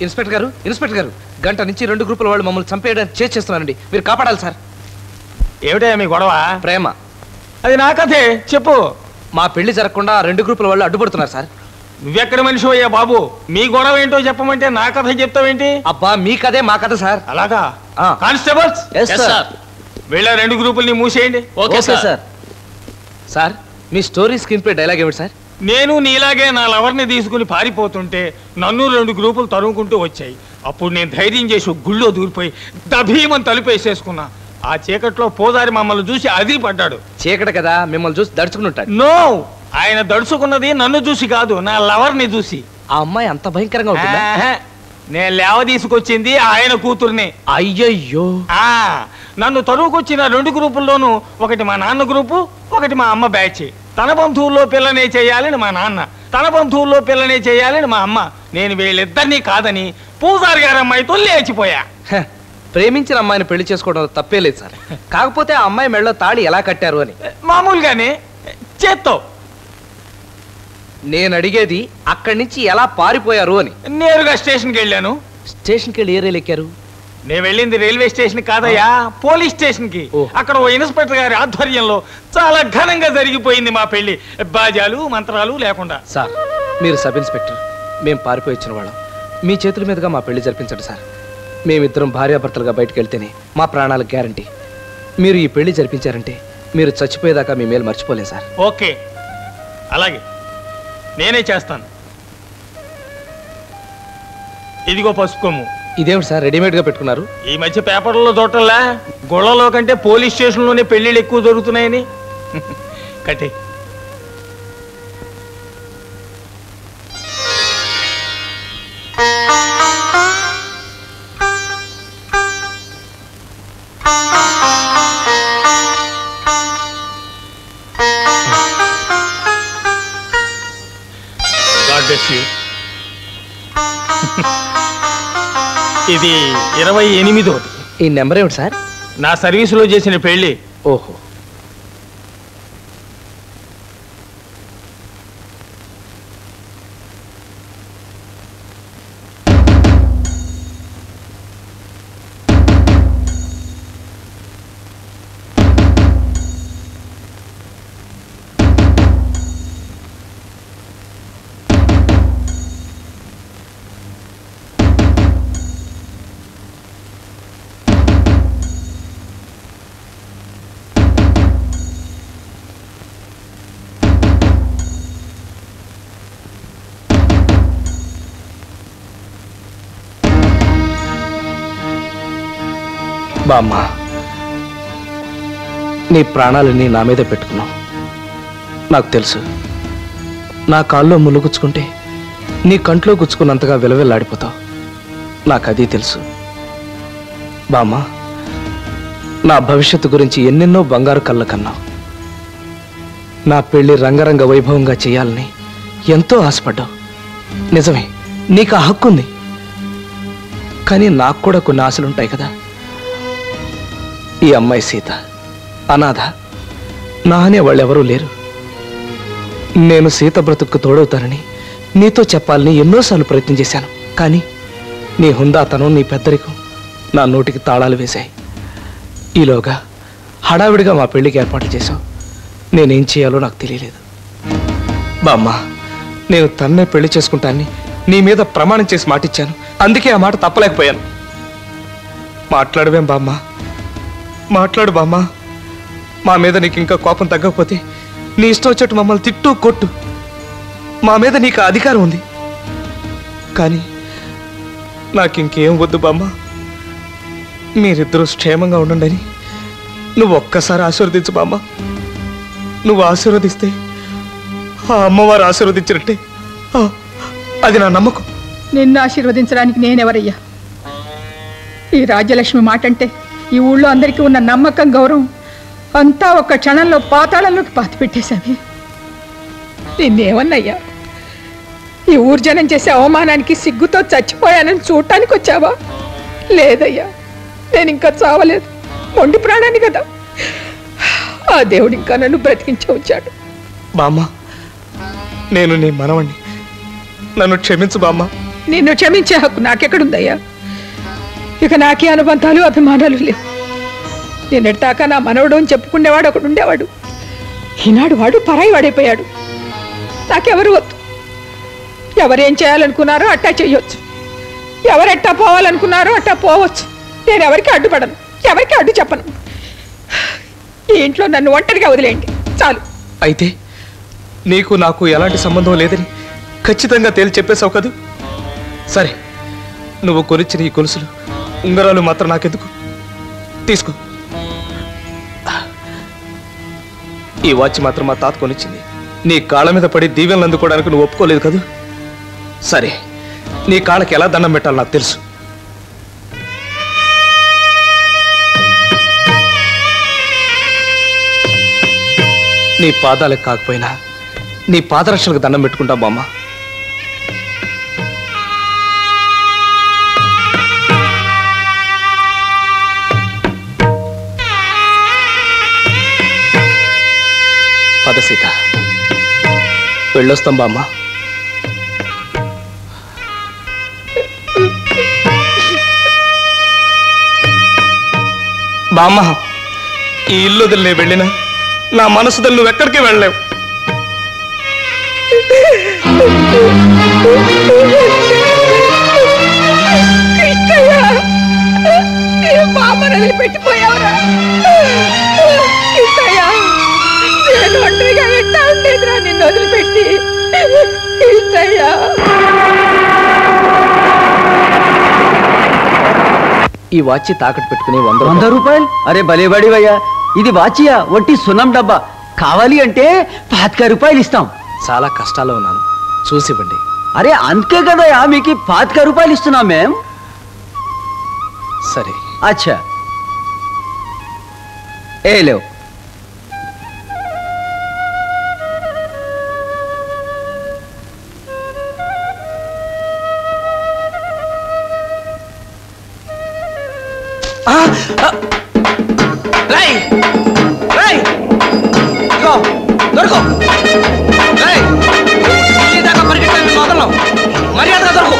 Inspector గారు గంట నుంచి 2 గ్రూపుల వాళ్ళు మమ్మల్ని చంపేయడానికి చేస్తున్నారండి. మీరు కాపాడాలి సార్. ఏమిటా మీ గొడవ? ప్రేమ. అది నా కథే, చెప్పు. మా పెళ్లి జరగకుండా 2 గ్రూపుల వాళ్ళు అడ్డుపడుతున్నారు సార్. నువ్వెక్కడ మనిషి అయ్యా బాబు? మీ గొడవ ఏంటో చెప్పమంటే నా కథ చెప్తావేంటి? అబ్బా మీ కథే మా కథ సార్. అలాగా? కానిస్టేబుల్స్ వీళ్ళ 2 గ్రూపుల్ని మూసేయండి. Okay sir. సార్ మీ స్టోరీ స్క్రీన్ ప్లే డైలాగ్ ఏమిటి సార్? నేను నీలాగే నా లవర్ని తీసుకుని పారిపోతుంటే నన్ను 2 గ్రూపులు తరుముకుంటూ వచ్చాయి. అప్పుడు నేను ధైర్యం చేసి గుళ్ళో దూరిపోయి దభీమని తలుపేసేసుకున్నా. ఆ చీకట్లో పోదారి మమ్మల్ని చూసి అదిరిపడ్డాడు. చీకటి కదా, మిమ్మల్ని చూసి దడుచుకుని ఉంటాడు. నో, ఆయన దడుచుకున్నది నన్ను చూసి కాదు, నా లవర్ని చూసి. ఆ అమ్మాయి అంత భయంకరంగా ఉంటుందా? నేను లేవ తీసుకొచ్చింది ఆయన కూతుర్ని. అయ్యయ్యో. నన్ను తరువుకొచ్చిన 2 గ్రూపుల్లోనూ ఒకటి మా నాన్న గ్రూపు, ఒకటి మా అమ్మ బ్యాచ్. తన బంధువుల్లో పిల్లనే చేయాలని మా నాన్న, తన బంధువుల్లో పిల్లనే చేయాలని మా అమ్మ. నేను వీళ్ళిద్దరినీ కాదని పూజారి గారి అమ్మాయితో లేచిపోయా. ప్రేమించిన అమ్మాయిని పెళ్లి చేసుకోవడం తప్పే లేదు సార్. కాకపోతే ఆ అమ్మాయి మెడలో తాళి ఎలా కట్టారు అని. మామూలుగానే చేత్తో. నేను అడిగేది అక్కడి నుంచి ఎలా పారిపోయారు అని. నేరుగా స్టేషన్కి వెళ్ళాను. స్టేషన్కి వెళ్ళి ఏ రైలు ఎక్కారు? నేను వెళ్ళింది రైల్వే స్టేషన్ కాదయ్యా, పోలీస్ స్టేషన్ కి. అక్కడ ఓ ఇన్స్పెక్టర్ గారి ఆధ్వర్యంలో చాలా ఘనంగా జరిగిపోయింది మా పెళ్లి, బాజాలు మంత్రాలు లేకుండా. సార్ మీరు సబ్ ఇన్స్పెక్టర్, మేము పారిపోయి వచ్చిన వాళ్ళం. మీ చేతుల మీదుగా మా పెళ్లి జరిపించండి సార్. మేమిద్దరం భార్యాభర్తలుగా బయటకు వెళ్తేనే మా ప్రాణాలకు గ్యారంటీ. మీరు ఈ పెళ్లి జరిపించారంటే మీరు చచ్చిపోయేదాకా మీ మేలు మర్చిపోలేం సార్. ఓకే, అలాగే నేనే చేస్తాను. ఇదిగో పసుపు కొమ్ము. ఇదేమిటి సార్ రెడీమేడ్ గా పెట్టుకున్నారు? ఈ మధ్య పేపర్లలో దొరకల్లా, గొళ్ళలో కంటే పోలీస్ స్టేషన్లోనే పెళ్లిళ్ళు ఎక్కువ జరుగుతున్నాయని. కట్టే. God bless you. ఇది 28వ. ఈ నెంబర్ ఏమిటి సార్? నా సర్వీసులో చేసిన పెళ్లి. ఓహో. బామ్మ, నీ ప్రాణాలని నా మీద పెట్టుకున్నావు. నాకు తెలుసు, నా కాల్లో ముళ్ళు గుచ్చుకుంటే నీ కంట్లో గుచ్చుకున్నంతగా విలవిల్లాడిపోతావు. నాకు అది తెలుసు. బామ్మ, నా భవిష్యత్తు గురించి ఎన్నెన్నో బంగారు కళ్ళ కన్నావు. నా పెళ్లి రంగరంగ వైభవంగా చేయాలని ఎంతో ఆశపడ్డావు. నిజమే, నీకు ఆ హక్కు ఉంది. కానీ నాకు కూడా కొన్ని ఆశలుంటాయి కదా. ఈ అమ్మాయి సీత అనాథ, నా అనే వాళ్ళెవరూ లేరు. నేను సీత బ్రతుక్కు తోడవుతానని నీతో చెప్పాలని ఎన్నోసార్లు ప్రయత్నం చేశాను. కానీ నీ హుందాతనం, నీ పెద్దరికం నా నోటికి తాళాలు వేశాయి. ఈలోగా హడావిడిగా మా పెళ్లికి ఏర్పాట్లు చేశావు. నేనేం చేయాలో నాకు తెలియలేదు. బామ్మ, నేను తన్నే పెళ్లి చేసుకుంటానని నీ మీద ప్రమాణం చేసి మాటిచ్చాను. అందుకే ఆ మాట తప్పలేకపోయాను. మాట్లాడవేం బామ్మ, మాట్లాడు బామ్మ. మా మీద నీకు ఇంకా కోపం తగ్గకపోతే నీ ఇష్టం వచ్చేట్టు మమ్మల్ని తిట్టు కొట్టు. మా మీద నీకు అధికారం ఉంది. కానీ నాకు ఇంకేం వద్దు బామ్మ. మీరిద్దరూ క్షేమంగా ఉండండి. నువ్వు ఒక్కసారి ఆశీర్వదించు బామ్మ. నువ్వు ఆశీర్వదిస్తే ఆ అమ్మవారు ఆశీర్వదించినట్టే. అది నా నమ్మకం. నిన్ను ఆశీర్వదించడానికి నేనెవరయ్యా? ఈ రాజ్యలక్ష్మి మాట అంటే ఈ ఊళ్ళో అందరికీ ఉన్న నమ్మకం, గౌరవం అంతా ఒక్క క్షణంలో పాతాళంలోకి పాతి పెట్టేశావి. నిన్నేమన్నయ్యా? ఈ ఊరు జనం చేసే అవమానానికి సిగ్గుతో చచ్చిపోయానని చూడటానికి వచ్చావా? లేదయ్యా, నేను ఇంకా చావలేదు. మొండి ప్రాణాన్ని కదా. ఆ దేవుడు ఇంకా నన్ను బ్రతికించి వచ్చాడు. బామ్మ, నేను నీ మనవణ్ణి. నన్ను క్షమించు బామ్మ. నిన్ను క్షమించే హక్కు నాకెక్కడుందయ్యా? ఇక నాకే అనుబంధాలు అభిమానాలు లేవు. నిన్నటిదాకా నా మనవడు అని చెప్పుకునేవాడు ఒకడు ఉండేవాడు. ఈనాడు వాడు పరాయి వాడైపోయాడు. నాకెవరు వద్దు. ఎవరేం చేయాలనుకున్నారో అట్టా చెయ్యొచ్చు, ఎవరెట్టా పోవాలనుకున్నారో అట్టా పోవచ్చు. నేను ఎవరికి అడ్డుపడను, ఎవరికి అడ్డు చెప్పను. ఈ ఇంట్లో నన్ను ఒంటరిగా వదిలేయండి చాలు. అయితే నీకు నాకు ఎలాంటి సంబంధం లేదని ఖచ్చితంగా తేల్చి చెప్పేశావు కదూ? సరే, నువ్వు కొనిచ్చిన ఈ గొలుసులు ఉంగరాలు మాత్రం నాకెందుకు? తీసుకో. ఈ వాచ్ మాత్రం మా తాత కొనిచ్చింది. నీ కాళ్ళ మీద పడి దీవెనలు అందుకోవడానికి నువ్వు ఒప్పుకోలేదు కదూ? సరే, నీ కాళ్ళకి ఎలా దండం పెట్టాలో నాకు తెలుసు. నీ పాదాలకు కాకపోయినా నీ పాదరక్షలకు దండం పెట్టుకుంటా బామ్మ. పద సీత, వెళ్ళొస్తాం బామ్మ. బామ్మ, ఈ ఇల్లు వదిలి నేను వెళ్ళినా నా మనసు వదిలి నువ్వు ఎక్కడికి వెళ్ళలేవు. పెట్టిపోయావురా నేను ఒంటరిగా ఎట్టా ఉండేదిరా నిన్ను వదిలిపెట్టి. ఈ వాచి తాకట్టు పెట్టుకుని 100 రూపాయలు? అరే భలేబడివయ్యా, ఇది వాచియా? వట్టి సున్నం డబ్బా. కావాలి అంటే 25 రూపాయలు ఇస్తాం. చాలా కష్టాల్లో ఉన్నాను, చూసివ్వండి. అరే అందుకే కదయా మీకు 25 రూపాయలు ఇస్తున్నాం మేం. సరే. అచ్చా ఏ లేవు. దొరకో పరిగెట్టాను మొదలు మర్యాదగా దొరకు.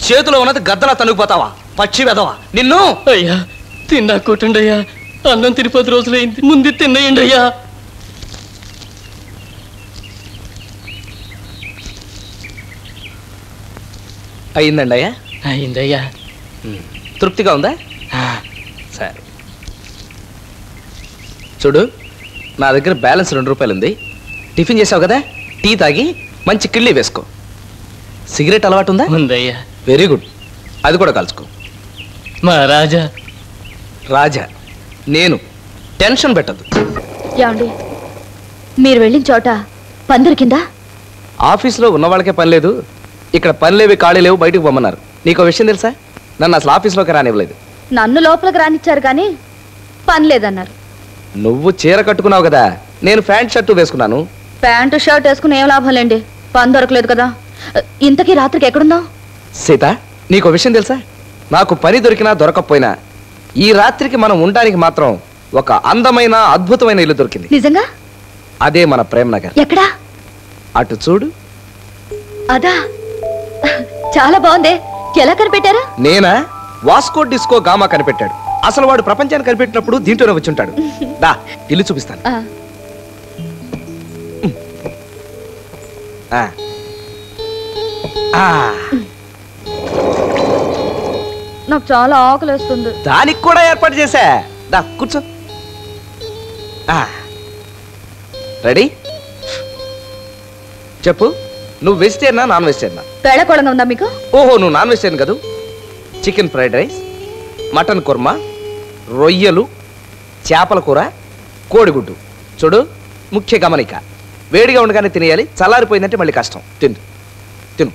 చేతిలో ఉన్నది గద్దలా తనుగుపోతావా పక్షి వెదవా నిన్ను? అయ్యా తిన్నా కొట్టండయ్యా, అన్నం తిని 10 రోజులైంది, ముందు తిన్నయండి అయ్యా. అయిందండి అయ్యా? అయిందయ్యా. తృప్తిగా ఉందా? సరే చూడు, నా దగ్గర బ్యాలెన్స్ 2 రూపాయలు ఉంది. టిఫిన్ చేసావు కదా, టీ తాగి మంచి కిళ్ళి వేసుకో. సిగరెట్ అలవాటు ఉందా? ఉందయ్యా. వెరీ గుడ్, అది కూడా కలుసుకో. మా రాజా. రాజా నేను, టెన్షన్ పెట్టద్దు. ఏమండి, మీరు వెళ్ళిన చోట పని దొరికిందా? ఆఫీస్లో ఉన్న వాళ్ళకే పని లేదు, ఇక్కడ పనిలేవి ఖాళీ లేవు, బయటకు పొమ్మన్నారు. నీకు విషయం తెలుసా? నన్ను అసలు ఆఫీస్లోకి రానివ్వలేదు. నన్ను లోపలికి రానిచ్చారు కానీ పని లేదన్నారు. నువ్వు చీర కట్టుకున్నావు కదా, నేను ప్యాంట్ షర్టు వేసుకున్నాను. ప్యాంటు షర్ట్ వేసుకుని ఏం లాభం లేండి, పని దొరకలేదు కదా. ఇంతకీ రాత్రికి ఎక్కడున్నావు? సీత, నీకు విషయం తెలుసా? నాకు పని దొరికినా దొరకకపోయినా ఈ రాత్రికి మనం ఉండడానికి మాత్రం ఒక అందమైన అద్భుతమైన ఇల్లు దొరికింది. నిజంగా? అదే మన ప్రేమ్ నగర్. ఎక్కడా? అటు చూడు. అదా, చాలా బాగుంది. ఎలా కనిపెట్టారా? నేనా? వాస్కో డిస్కో గామా కనిపెట్టాడు. అసలు వాడు ప్రపంచాన్ని కనిపెట్టినప్పుడు దీంట్లోనే వచ్చి ఉంటాడు. దా, ఇల్లు చూపిస్తాను. నాకు చాలా ఆకలి వేస్తుంది. దానికి కూడా ఏర్పాటు చేశా. దా కూర్చో. రెడీ? చెప్పు, నువ్వు వెజిటేరియనా నాన్ వెజిటేరియనా? పేళకోళంగా ఉందా మీకు? ఓహో, నువ్వు నాన్ వెజిటేరియన్ కదూ. Chicken fried rice, mutton kurma, రొయ్యలు, చేపల కూర, కోడిగుడ్డు. చూడు, ముఖ్య గమనిక, వేడిగా ఉండగానే తినేయాలి, చల్లారిపోయిందంటే మళ్ళీ కష్టం. తిను తిను.